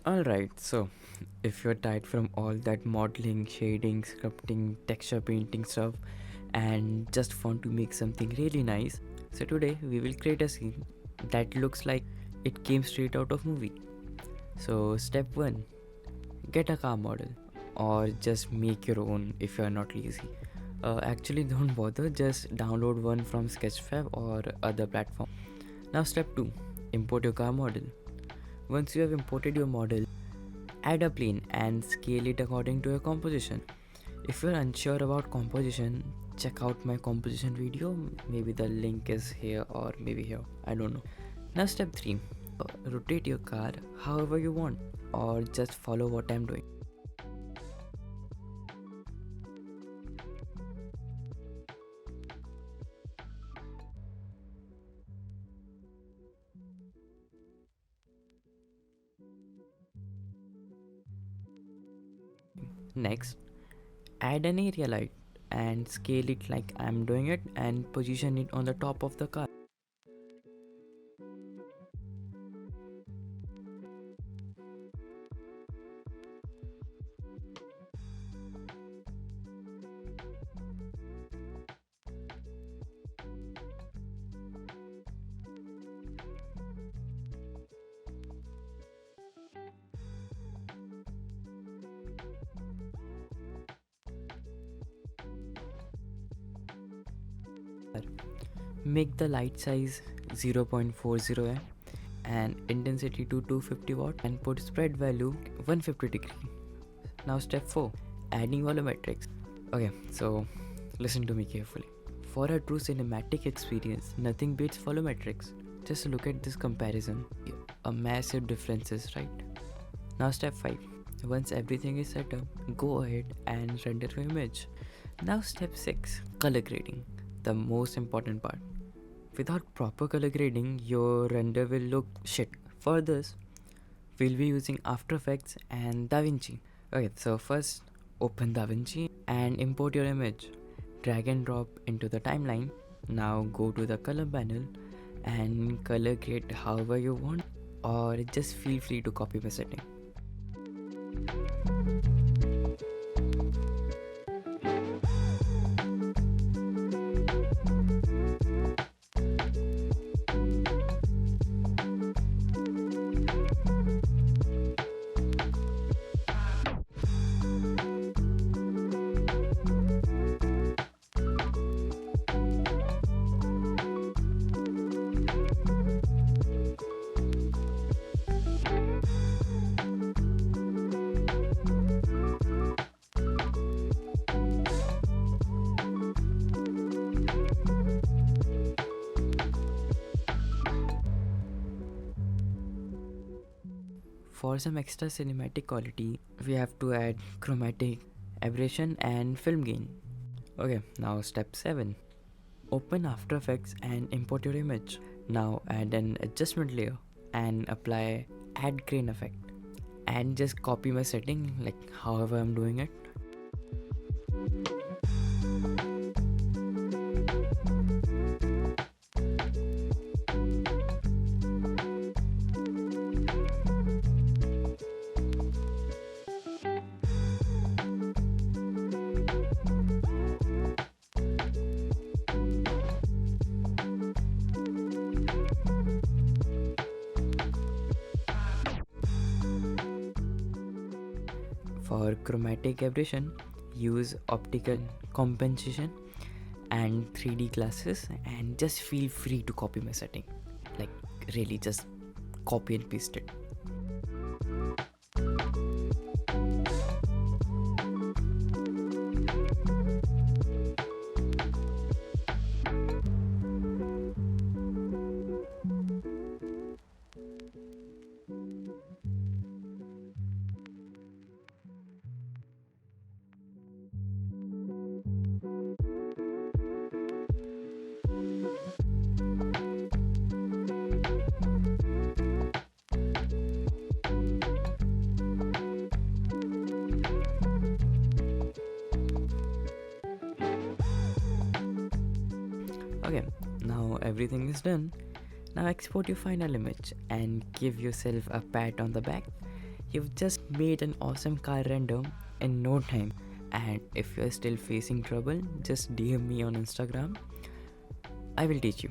Alright, so if you're tired from all that modeling, shading, sculpting, texture painting stuff and just want to make something really nice, so today we will create a scene that looks like it came straight out of movie. So step 1, get a car model or just make your own if you are not lazy. Actually don't bother, just download one from Sketchfab or other platform. Now step 2, import your car model. Once you have imported your model, add a plane and scale it according to your composition. If you're unsure about composition, check out my composition video. Maybe the link is here or maybe here. I don't know. Now step 3. Rotate your car however you want or just follow what I'm doing. Next, add an area light and scale it like I'm doing it and position it on the top of the car. Make the light size 0.40 m and intensity to 250 watt and put spread value 150 degree. Now step 4, adding volumetrics. Okay, so listen to me carefully. For a true cinematic experience, nothing beats volumetrics. Just look at this comparison. A massive differences, right? Now step 5. Once everything is set up, go ahead and render your image. Now step 6. Color grading. The most important part. Without proper color grading, your render will look shit. For this, we'll be using After Effects and Davinci. Okay, so first open Davinci and import your image. Drag and drop into the timeline. Now go to the color panel and color grade however you want, or just feel free to copy my setting. For some extra cinematic quality, we have to add chromatic aberration and film gain. Okay, now step 7. Open After Effects and import your image. Now add an adjustment layer and apply add grain effect. And just copy my setting like however I'm doing it. For chromatic aberration, use optical compensation and 3D glasses and just feel free to copy my setting. Like really just copy and paste it. Okay, now everything is done. Now export your final image and give yourself a pat on the back. You've just made an awesome car render in no time. And if you're still facing trouble, just DM me on Instagram. I will teach you.